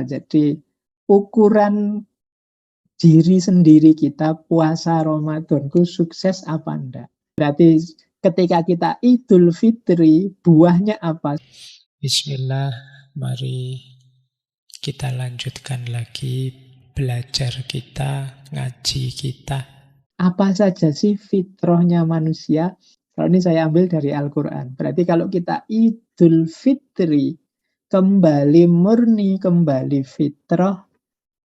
Jadi ukuran diri sendiri kita puasa Ramadanku sukses apa enggak. Berarti ketika kita Idul Fitri, buahnya apa? Bismillah, mari kita lanjutkan lagi belajar kita, ngaji kita. Apa saja sih fitrahnya manusia? Kalau ini saya ambil dari Al-Quran. Berarti kalau kita Idul Fitri, kembali murni, kembali fitrah,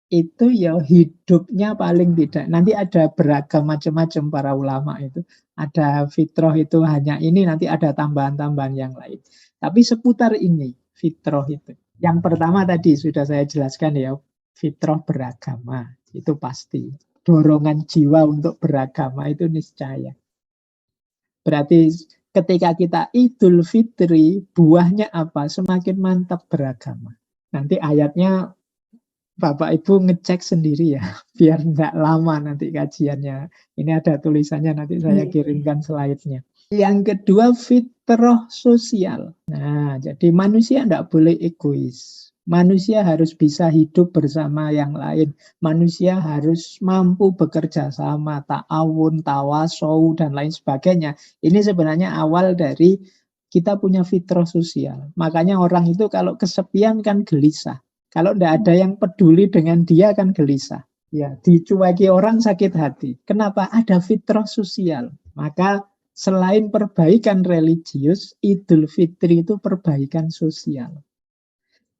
itu ya hidupnya paling tidak. Nanti ada beragam macam-macam para ulama itu. Ada fitrah itu hanya ini, nanti ada tambahan-tambahan yang lain. Tapi seputar ini, fitrah itu. Yang pertama tadi sudah saya jelaskan ya, fitrah beragama. Itu pasti. Dorongan jiwa untuk beragama itu niscaya. Berarti ketika kita Idul Fitri, buahnya apa? Semakin mantap beragama. Nanti ayatnya Bapak Ibu ngecek sendiri ya, biar nggak lama nanti kajiannya. Ini ada tulisannya, nanti saya kirimkan slide-nya. Yang kedua, fitrah sosial. Nah, jadi manusia nggak boleh egois. Manusia harus bisa hidup bersama yang lain. Manusia harus mampu bekerja sama, ta'awun, tawasau, dan lain sebagainya. Ini sebenarnya awal dari kita punya fitrah sosial. Makanya orang itu kalau kesepian kan gelisah. Kalau tidak ada yang peduli dengan dia kan gelisah. Ya, dicueki orang sakit hati. Kenapa? Ada fitrah sosial. Maka selain perbaikan religius, Idul Fitri itu perbaikan sosial.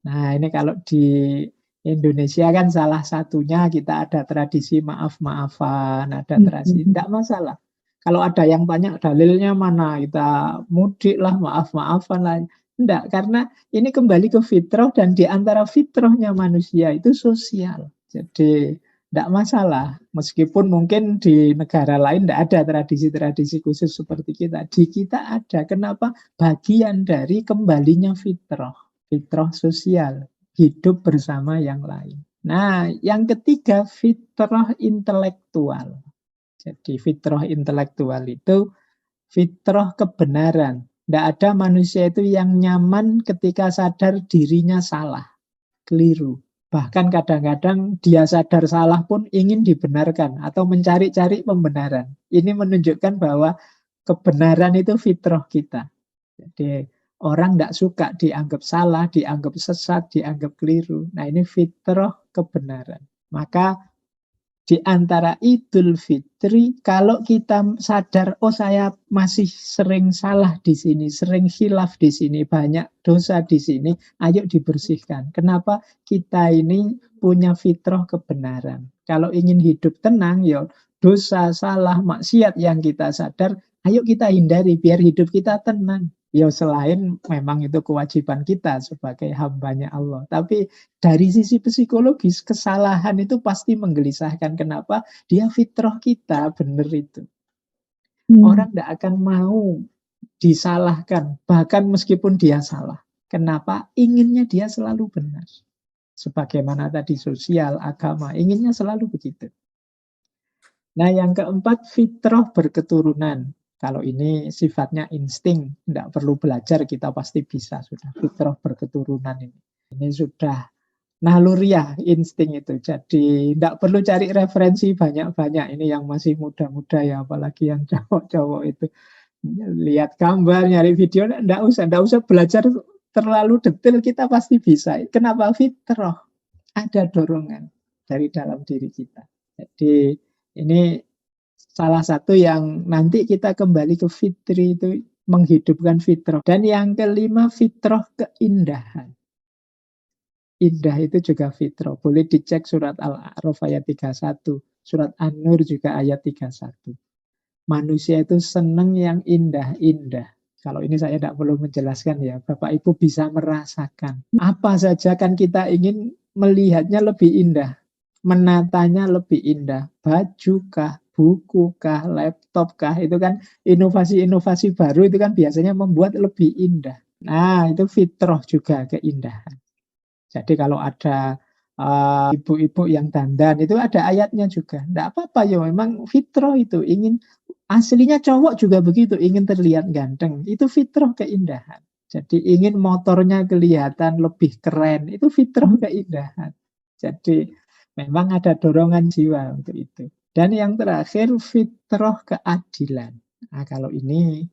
Nah, ini kalau di Indonesia kan salah satunya kita ada tradisi maaf-maafan, ada tradisi, tidak masalah. Kalau ada yang tanya dalilnya mana, kita mudik lah, maaf-maafan lah. Enggak, karena ini kembali ke fitrah dan di antara fitrahnya manusia itu sosial. Jadi tidak masalah, meskipun mungkin di negara lain tidak ada tradisi-tradisi khusus seperti kita. Di kita ada, kenapa? Bagian dari kembalinya fitrah. Fitrah sosial, hidup bersama yang lain. Nah, yang ketiga fitrah intelektual. Jadi fitrah intelektual itu fitrah kebenaran. Tidak ada manusia itu yang nyaman ketika sadar dirinya salah, keliru. Bahkan kadang-kadang dia sadar salah pun ingin dibenarkan atau mencari-cari pembenaran. Ini menunjukkan bahwa kebenaran itu fitrah kita. Jadi orang tidak suka dianggap salah, dianggap sesat, dianggap keliru. Nah, ini fitrah kebenaran. Maka di antara Idul Fitri, kalau kita sadar, oh saya masih sering salah di sini, sering khilaf di sini, banyak dosa di sini, ayo dibersihkan. Kenapa? Kita ini punya fitrah kebenaran. Kalau ingin hidup tenang, ya dosa, salah, maksiat yang kita sadar, ayo kita hindari biar hidup kita tenang. Ya selain memang itu kewajiban kita sebagai hambanya Allah. Tapi dari sisi psikologis, kesalahan itu pasti menggelisahkan. Kenapa? Dia fitrah kita, benar itu. Orang tidak akan mau disalahkan, bahkan meskipun dia salah. Kenapa? Inginnya dia selalu benar. Sebagaimana tadi sosial, agama, inginnya selalu begitu. Nah, yang keempat, fitrah berketurunan. Kalau ini sifatnya insting, tidak perlu belajar, kita pasti bisa sudah. Fitrah berketurunan ini. Ini sudah naluriah, insting itu. Jadi tidak perlu cari referensi banyak-banyak. Ini yang masih muda-muda ya, apalagi yang cowok-cowok itu. Lihat gambar, nyari video, tidak usah belajar terlalu detail, kita pasti bisa. Kenapa? Fitrah. Ada dorongan dari dalam diri kita. Jadi ini salah satu yang nanti kita kembali ke fitri itu menghidupkan fitrah. Dan yang kelima, fitrah keindahan. Indah itu juga fitrah. Boleh dicek surat Al-A'raf ayat 31. Surat An-Nur juga ayat 31. Manusia itu senang yang indah-indah. Kalau ini saya tidak perlu menjelaskan ya. Bapak Ibu bisa merasakan. Apa saja kan kita ingin melihatnya lebih indah. Menatanya lebih indah. Baju kah, buku kah, laptop kah. Itu kan inovasi-inovasi baru itu kan biasanya membuat lebih indah. Nah, itu fitrah juga keindahan. Jadi kalau ada ibu-ibu yang dandan, itu ada ayatnya juga. Tidak apa-apa ya, memang fitrah itu. Ingin aslinya cowok juga begitu, ingin terlihat ganteng. Itu fitrah keindahan. Jadi ingin motornya kelihatan lebih keren, itu fitrah keindahan. Jadi memang ada dorongan jiwa untuk itu. Dan yang terakhir fitrah keadilan. Nah, kalau ini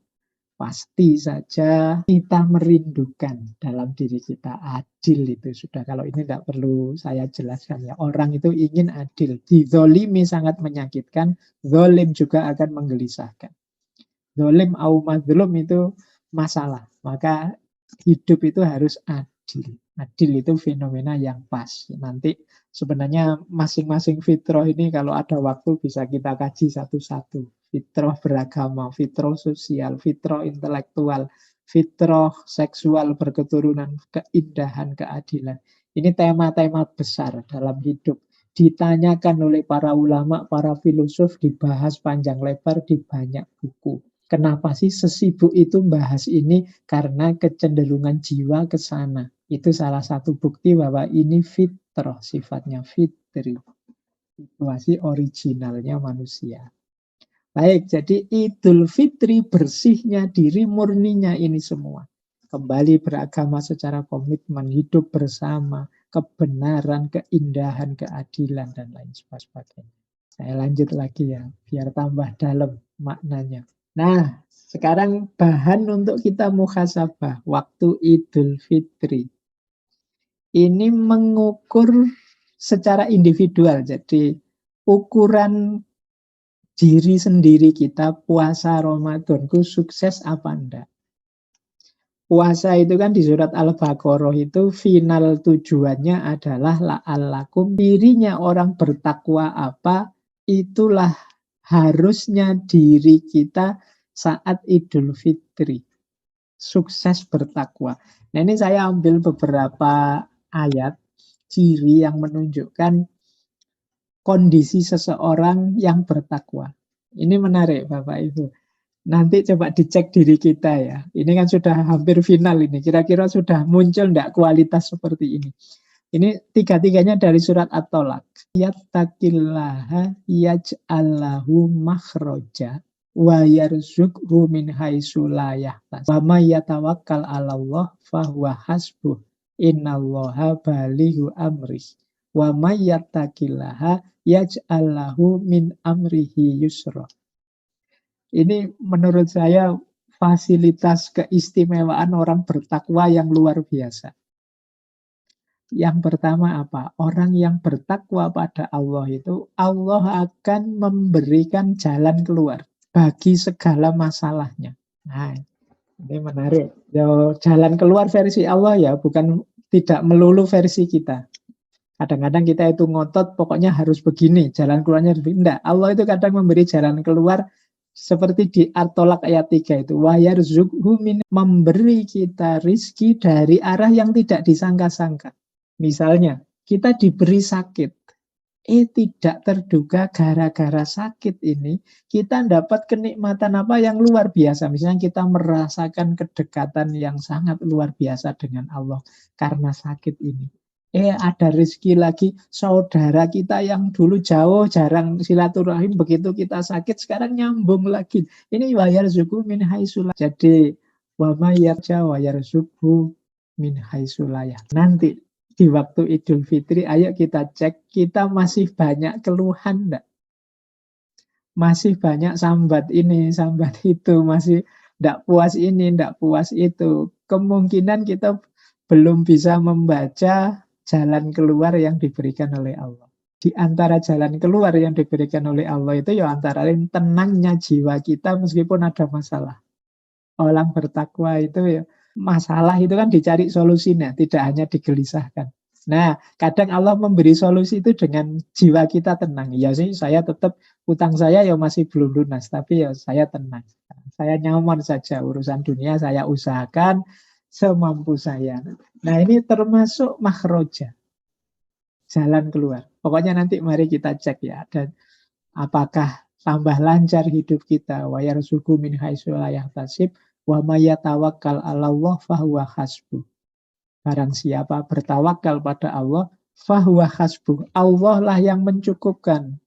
pasti saja kita merindukan dalam diri kita adil itu sudah. Kalau ini tidak perlu saya jelaskan ya. Orang itu ingin adil. Dizolimi sangat menyakitkan, zolim juga akan menggelisahkan. Zolim au mazlum itu masalah. Maka hidup itu harus adil. Adil itu fenomena yang pas. Nanti sebenarnya masing-masing fitrah ini kalau ada waktu bisa kita kaji satu-satu. Fitrah beragama, fitrah sosial, fitrah intelektual, fitrah seksual berketurunan, keindahan, keadilan. Ini tema-tema besar dalam hidup. Ditanyakan oleh para ulama, para filosof, dibahas panjang lebar di banyak buku. Kenapa sih sesibuk itu bahas ini? Karena kecenderungan jiwa ke sana. Itu salah satu bukti bahwa ini fitrah, sifatnya fitri. Situasi originalnya manusia. Baik, jadi Idul Fitri bersihnya diri, murninya ini semua. Kembali beragama secara komitmen, hidup bersama, kebenaran, keindahan, keadilan, dan lain sebagainya. Saya lanjut lagi ya, biar tambah dalam maknanya. Nah, sekarang bahan untuk kita muhasabah waktu Idul Fitri. Ini mengukur secara individual, jadi ukuran diri sendiri kita puasa Ramadanku sukses apa enggak. Puasa itu kan di surat Al-Baqarah itu final tujuannya adalah la'allakum, dirinya orang bertakwa apa, itulah harusnya diri kita saat Idul Fitri. Sukses bertakwa. Nah ini saya ambil beberapa ayat ciri yang menunjukkan kondisi seseorang yang bertakwa. Ini menarik Bapak Ibu. Nanti coba dicek diri kita ya. Ini kan sudah hampir final ini. Kira-kira sudah muncul enggak kualitas seperti ini. Ini tiga-tiganya dari surat At-Tolak. Yattaqillaha yaj'allahu makhroja wa yarzuqhu min haitsu la yahtasib. Wa may yatawakkal 'alallah fahuwa hasbuh. Innallaha balighu amrih. Wa may yattaqillaha yaj'allahu min amrihi yusra. Ini menurut saya fasilitas keistimewaan orang bertakwa yang luar biasa. Yang pertama apa? Orang yang bertakwa pada Allah itu, Allah akan memberikan jalan keluar bagi segala masalahnya. Nah, ini menarik. Jalan keluar versi Allah ya, bukan tidak melulu versi kita. Kadang-kadang kita itu ngotot, pokoknya harus begini, jalan keluarnya tidak. Allah itu kadang memberi jalan keluar seperti di At-Tolak ayat 3 itu. Wa yarzuqhu min, memberi kita rizki dari arah yang tidak disangka-sangka. Misalnya, kita diberi sakit. Tidak terduga gara-gara sakit ini, kita dapat kenikmatan apa yang luar biasa. Misalnya kita merasakan kedekatan yang sangat luar biasa dengan Allah karena sakit ini. Ada rezeki lagi, saudara kita yang dulu jauh, jarang silaturahim, begitu kita sakit, sekarang nyambung lagi. Ini wayar zuku min haitsu. Jadi, wa may yarja wayar zuku min haitsu. Nanti di waktu Idul Fitri, ayo kita cek, kita masih banyak keluhan enggak? Masih banyak sambat ini, sambat itu, masih enggak puas ini, enggak puas itu. Kemungkinan kita belum bisa membaca jalan keluar yang diberikan oleh Allah. Di antara jalan keluar yang diberikan oleh Allah itu ya antara lain tenangnya jiwa kita meskipun ada masalah. Orang bertakwa itu ya, masalah itu kan dicari solusinya, tidak hanya digelisahkan. Nah, kadang Allah memberi solusi itu dengan jiwa kita tenang. Ya sih, saya tetap utang saya ya masih belum lunas, tapi ya saya tenang. Saya nyaman saja, urusan dunia saya usahakan semampu saya. Nah ini termasuk makhroja, jalan keluar. Pokoknya nanti mari kita cek ya, dan apakah tambah lancar hidup kita. Wa yarzuqhu min haitsu la yahtasib wa may yatawakkal 'alallah fahuwa hasbuh. Barang siapa bertawakal pada Allah, fahuwa hasbuh. Allah lah yang mencukupkan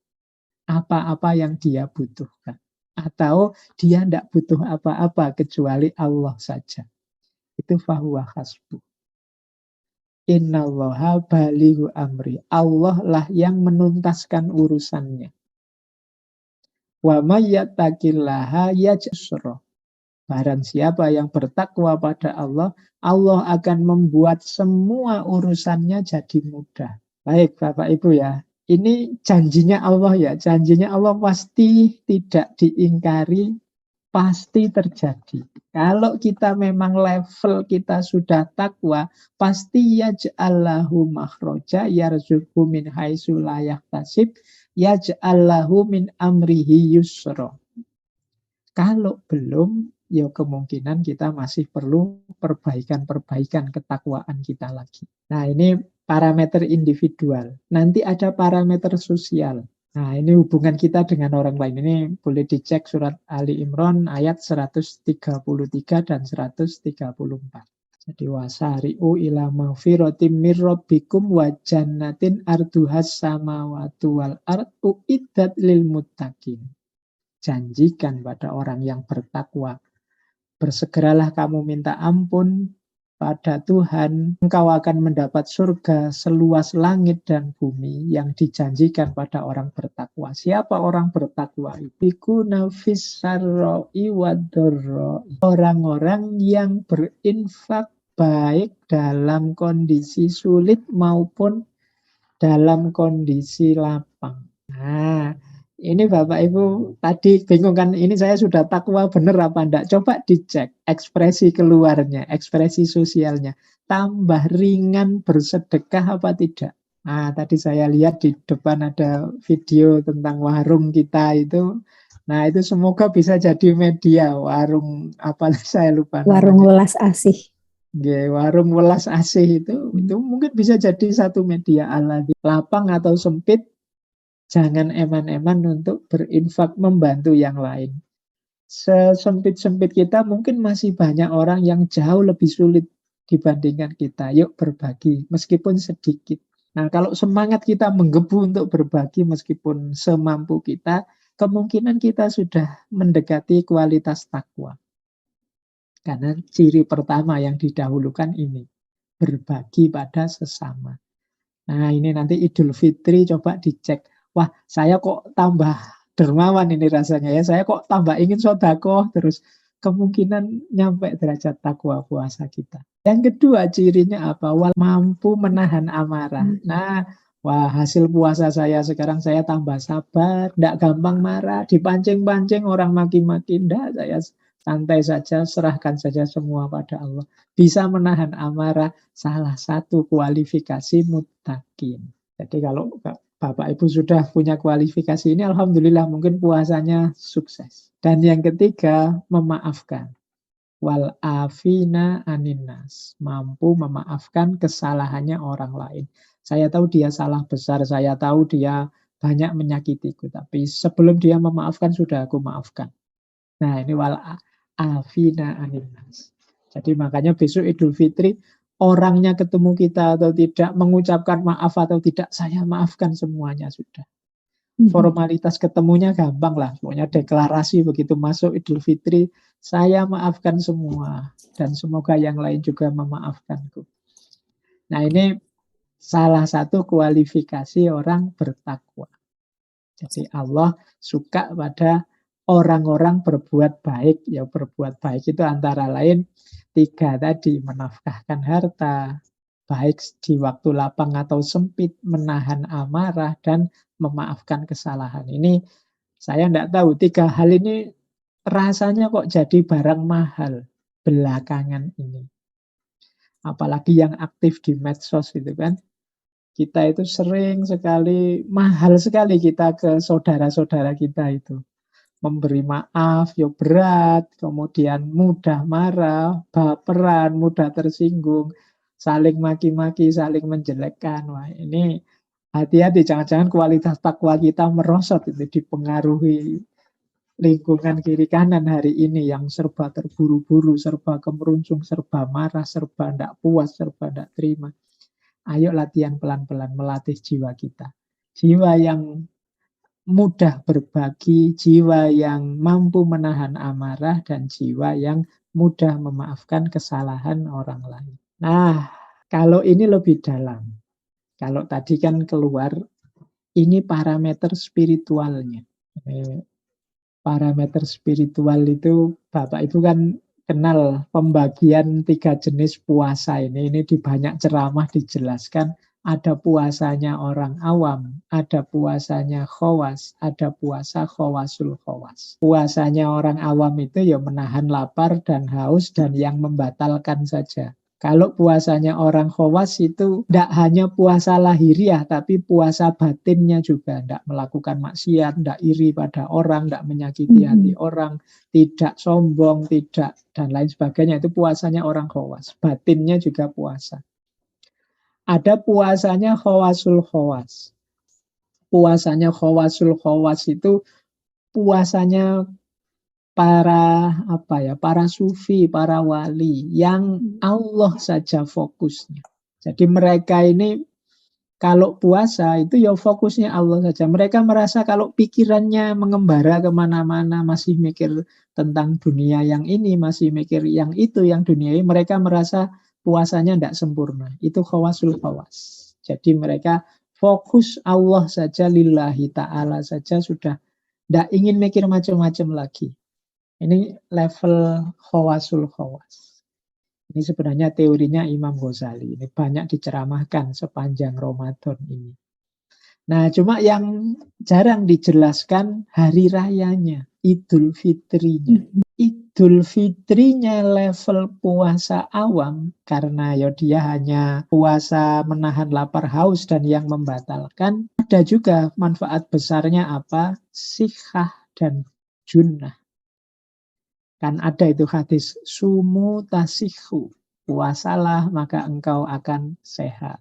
apa-apa yang dia butuhkan. Atau dia tidak butuh apa-apa kecuali Allah saja. itu fahuwa hasbuh. Innallaha balighu amri. Allah lah yang menuntaskan urusannya. Wa may yattaqillaha yaj'al. Barang siapa yang bertakwa pada Allah, Allah akan membuat semua urusannya jadi mudah. Baik Bapak Ibu ya, ini janjinya Allah ya. Janjinya Allah pasti tidak diingkari, pasti terjadi. Kalau kita memang level kita sudah takwa, pasti yaj'allahu makhroja yarzuqhu min haitsu la yahtasib yaj'allahu min amrihi yusra. Kalau belum, ya kemungkinan kita masih perlu perbaikan-perbaikan ketakwaan kita lagi. Nah, ini parameter individual. Nanti ada parameter sosial. Nah, ini hubungan kita dengan orang lain. Ini boleh dicek surat Ali Imran ayat 133 dan 134. Jadi wasari'u ila maghfiratim mir rabbikum wa jannatin arduhas samawati wal ardu iddat lil muttaqin. Janjikan pada orang yang bertakwa, bersegeralah kamu minta ampun pada Tuhan, engkau akan mendapat surga seluas langit dan bumi yang dijanjikan pada orang bertakwa. Siapa orang bertakwa? Bikuna fissarra'i wadharra'i. Orang-orang yang berinfak baik dalam kondisi sulit maupun dalam kondisi lapang. Nah, ini Bapak Ibu tadi bingung kan, ini saya sudah takwa bener apa enggak? Coba dicek ekspresi keluarnya, ekspresi sosialnya. Tambah ringan bersedekah apa tidak? Nah, tadi saya lihat di depan ada video tentang warung kita itu. Nah, itu semoga bisa jadi media. Warung apa saya lupa namanya. Warung welas asih. Warung welas asih itu mungkin bisa jadi satu media ala lapang atau sempit. Jangan eman-eman untuk berinfak membantu yang lain. Sesempit-sempit kita mungkin masih banyak orang yang jauh lebih sulit dibandingkan kita. Yuk berbagi, meskipun sedikit. Nah, kalau semangat kita menggebu untuk berbagi meskipun semampu kita, kemungkinan kita sudah mendekati kualitas takwa. Karena ciri pertama yang didahulukan ini, berbagi pada sesama. Nah, ini nanti Idul Fitri coba dicek. Wah, saya kok tambah dermawan ini rasanya ya. Saya kok tambah ingin sedekah terus. Kemungkinan nyampe derajat takwa puasa kita. Yang kedua cirinya apa? Mampu menahan amarah. Nah, wah hasil puasa saya sekarang saya tambah sabar. Tidak gampang marah. Dipancing-pancing orang maki-maki. Tidak, saya santai saja. Serahkan saja semua pada Allah. Bisa menahan amarah. Salah satu kualifikasi muttaqin. Jadi kalau Bapak Ibu sudah punya kualifikasi ini, alhamdulillah mungkin puasanya sukses. Dan yang ketiga, memaafkan. Wal afina aninnas. Mampu memaafkan kesalahannya orang lain. Saya tahu dia salah besar, saya tahu dia banyak menyakitiku. Tapi sebelum dia memaafkan, sudah aku maafkan. Nah, ini wal afina aninnas. Jadi makanya besok Idul Fitri, orangnya ketemu kita atau tidak, mengucapkan maaf atau tidak, saya maafkan semuanya sudah. Formalitas ketemunya gampang lah, pokoknya deklarasi begitu masuk Idul Fitri, saya maafkan semua dan semoga yang lain juga memaafkanku. Nah, ini salah satu kualifikasi orang bertakwa. Jadi Allah suka pada orang-orang berbuat baik. Ya, berbuat baik itu antara lain 3 tadi, menafkahkan harta, baik di waktu lapang atau sempit, menahan amarah, dan memaafkan kesalahan. Ini saya tidak tahu, 3 hal ini rasanya kok jadi barang mahal belakangan ini. Apalagi yang aktif di medsos itu kan. Kita itu sering sekali, mahal sekali kita ke saudara-saudara kita itu. Memberi maaf, ya berat, kemudian mudah marah, baperan, mudah tersinggung, saling maki-maki, saling menjelekkan. Wah, ini hati-hati, jangan-jangan kualitas takwa kita merosot, itu dipengaruhi lingkungan kiri kanan hari ini yang serba terburu-buru, serba kemeruncung, serba marah, serba tidak puas, serba tidak terima. Ayo latihan pelan-pelan melatih jiwa kita. Jiwa yang mudah berbagi, jiwa yang mampu menahan amarah, dan jiwa yang mudah memaafkan kesalahan orang lain. Nah, kalau ini lebih dalam. Kalau tadi kan keluar, ini parameter spiritualnya. Parameter spiritual itu, Bapak Ibu kan kenal pembagian 3 jenis puasa ini. Ini di banyak ceramah dijelaskan. Ada puasanya orang awam, ada puasanya khawas, ada puasa khawasul khawas. Puasanya orang awam itu ya menahan lapar dan haus dan yang membatalkan saja. Kalau puasanya orang khawas itu tidak hanya puasa lahiriah, tapi puasa batinnya juga. Tidak melakukan maksiat, tidak iri pada orang, tidak menyakiti hati orang, tidak sombong, tidak, dan lain sebagainya. Itu puasanya orang khawas. Batinnya juga puasa. Ada puasanya khawasul khawas. Puasanya khawasul khawas itu puasanya para sufi, para wali yang Allah saja fokusnya. Jadi mereka ini kalau puasa itu ya fokusnya Allah saja. Mereka merasa kalau pikirannya mengembara kemana-mana, masih mikir tentang dunia yang ini, masih mikir yang itu, yang dunia ini, mereka merasa puasanya tidak sempurna. Itu khawasul khawas. Jadi mereka fokus Allah saja, lillahi ta'ala saja, sudah tidak ingin mikir macam-macam lagi. Ini level khawasul khawas. Ini sebenarnya teorinya Imam Ghazali. Ini banyak diceramahkan sepanjang Ramadan ini. Nah, cuma yang jarang dijelaskan hari rayanya, Idul Fitrinya. Idul Fitrinya level puasa awam, karena ya dia hanya puasa menahan lapar haus dan yang membatalkan. Ada juga manfaat besarnya apa? Sikhah dan junnah. Kan ada itu hadis, sumu tasihu, puasalah maka engkau akan sehat.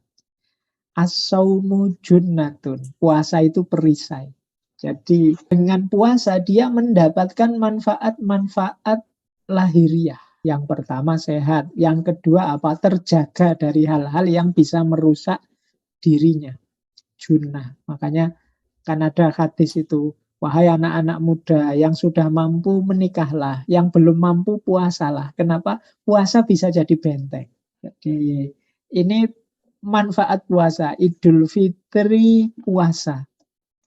As-saumu junnatun, puasa itu perisai. Jadi dengan puasa dia mendapatkan manfaat-manfaat lahiriah. Yang pertama sehat, yang kedua apa? Terjaga dari hal-hal yang bisa merusak dirinya. Junnah, makanya kan ada hadis itu, wahai anak-anak muda yang sudah mampu menikahlah, yang belum mampu puasalah. Kenapa? Puasa bisa jadi benteng. Jadi ini manfaat puasa, Idul Fitri puasa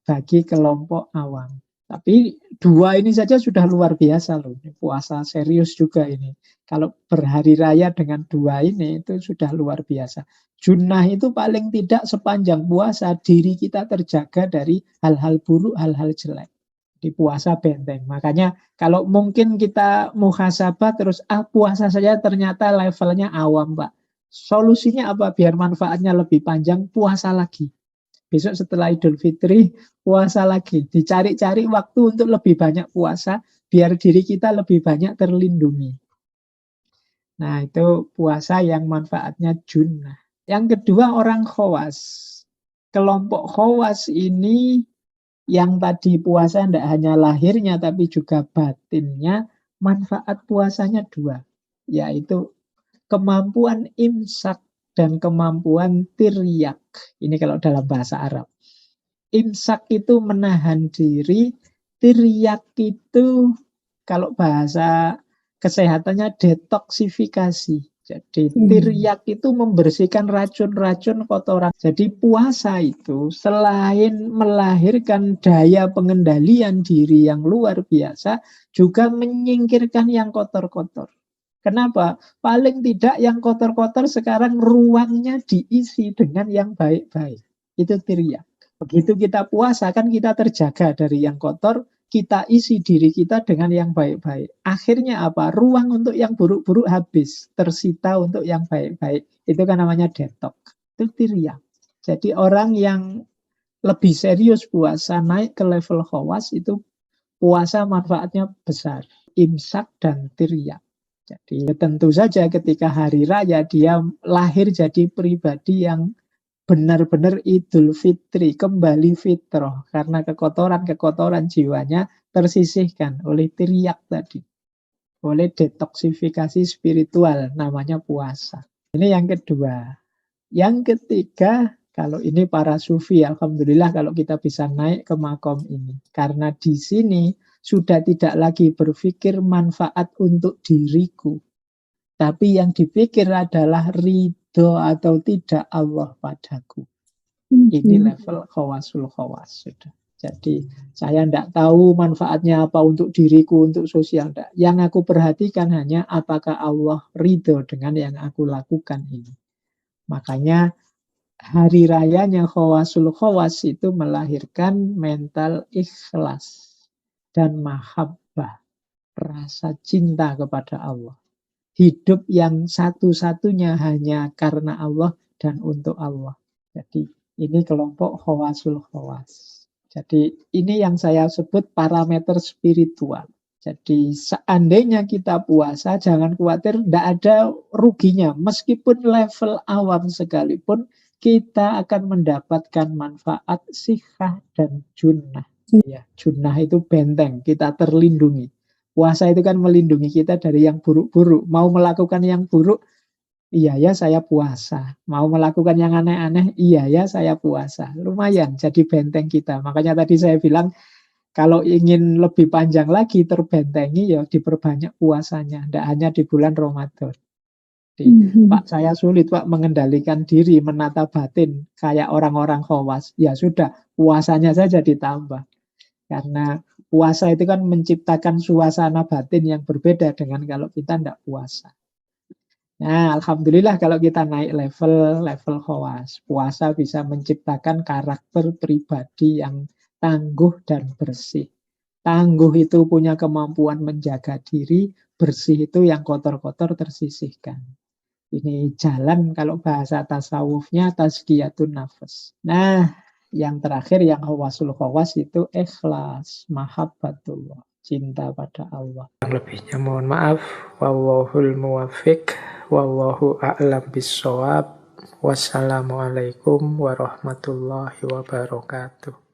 bagi kelompok awam. Tapi 2 ini saja sudah luar biasa loh. Ini puasa serius juga ini. Kalau berhari raya dengan 2 ini itu sudah luar biasa. Junnah itu paling tidak sepanjang puasa diri kita terjaga dari hal-hal buruk, hal-hal jelek. Di puasa benteng. Makanya kalau mungkin kita muhasabah terus puasa saja ternyata levelnya awam, Pak. Solusinya apa biar manfaatnya lebih panjang? Puasa lagi. Besok setelah Idul Fitri, puasa lagi. Dicari-cari waktu untuk lebih banyak puasa, biar diri kita lebih banyak terlindungi. Nah, itu puasa yang manfaatnya junnah. Yang kedua, orang khawas. Kelompok khawas ini yang tadi puasa tidak hanya lahirnya, tapi juga batinnya, manfaat puasanya 2. Yaitu kemampuan imsak dan kemampuan tiryak. Ini kalau dalam bahasa Arab. Imsak itu menahan diri, tiryak itu kalau bahasa kesehatannya detoksifikasi. Jadi tiryak itu membersihkan racun-racun kotoran. Jadi puasa itu selain melahirkan daya pengendalian diri yang luar biasa, juga menyingkirkan yang kotor-kotor. Kenapa? Paling tidak yang kotor-kotor sekarang ruangnya diisi dengan yang baik-baik. Itu tiryak. Begitu kita puasa kan kita terjaga dari yang kotor, kita isi diri kita dengan yang baik-baik. Akhirnya apa? Ruang untuk yang buruk-buruk habis, tersita untuk yang baik-baik. Itu kan namanya detox. Itu tiryak. Jadi orang yang lebih serius puasa, naik ke level khawas, itu puasa manfaatnya besar. Imsak dan tiryak. Jadi tentu saja ketika hari raya dia lahir jadi pribadi yang benar-benar Idul Fitri, kembali fitrah. Karena kekotoran-kekotoran jiwanya tersisihkan oleh tiryak tadi. Oleh detoksifikasi spiritual, namanya puasa. Ini yang kedua. Yang ketiga, kalau ini para sufi, alhamdulillah kalau kita bisa naik ke makom ini. Karena di sini sudah tidak lagi berpikir manfaat untuk diriku. Tapi yang dipikir adalah ridho atau tidak Allah padaku. Ini level khawasul khawas sudah. Jadi saya tidak tahu manfaatnya apa untuk diriku, untuk sosial. Enggak. Yang aku perhatikan hanya apakah Allah ridho dengan yang aku lakukan ini. Makanya hari rayanya khawasul khawas itu melahirkan mental ikhlas dan mahabbah, rasa cinta kepada Allah. Hidup yang satu-satunya hanya karena Allah dan untuk Allah. Jadi ini kelompok khawasul khawas. Jadi ini yang saya sebut parameter spiritual. Jadi seandainya kita puasa, jangan khawatir, tidak ada ruginya. Meskipun level awam sekalipun, kita akan mendapatkan manfaat sikhah dan junnah. Ya, junnah itu benteng, kita terlindungi. Puasa itu kan melindungi kita dari yang buruk-buruk. Mau melakukan yang buruk, iya ya saya puasa. Mau melakukan yang aneh-aneh, iya ya saya puasa. Lumayan jadi benteng kita. Makanya tadi saya bilang kalau ingin lebih panjang lagi terbentengi ya diperbanyak puasanya. Tidak hanya di bulan Ramadan. Pak saya sulit Pak mengendalikan diri, menata batin kayak orang-orang khawas. Ya sudah puasanya saja ditambah. Karena puasa itu kan menciptakan suasana batin yang berbeda dengan kalau kita tidak puasa. Nah, alhamdulillah kalau kita naik level khawas. Puasa bisa menciptakan karakter pribadi yang tangguh dan bersih. Tangguh itu punya kemampuan menjaga diri, bersih itu yang kotor-kotor tersisihkan. Ini jalan kalau bahasa tasawufnya tazkiyatun nafas. Nah, yang terakhir yang khawasul khawas itu ikhlas, mahabbatullah, cinta pada Allah. Yang lebihnya mohon maaf. Wallahul muwaffiq. Wallahu a'lam bissawab. Wassalamualaikum warahmatullahi wabarakatuh.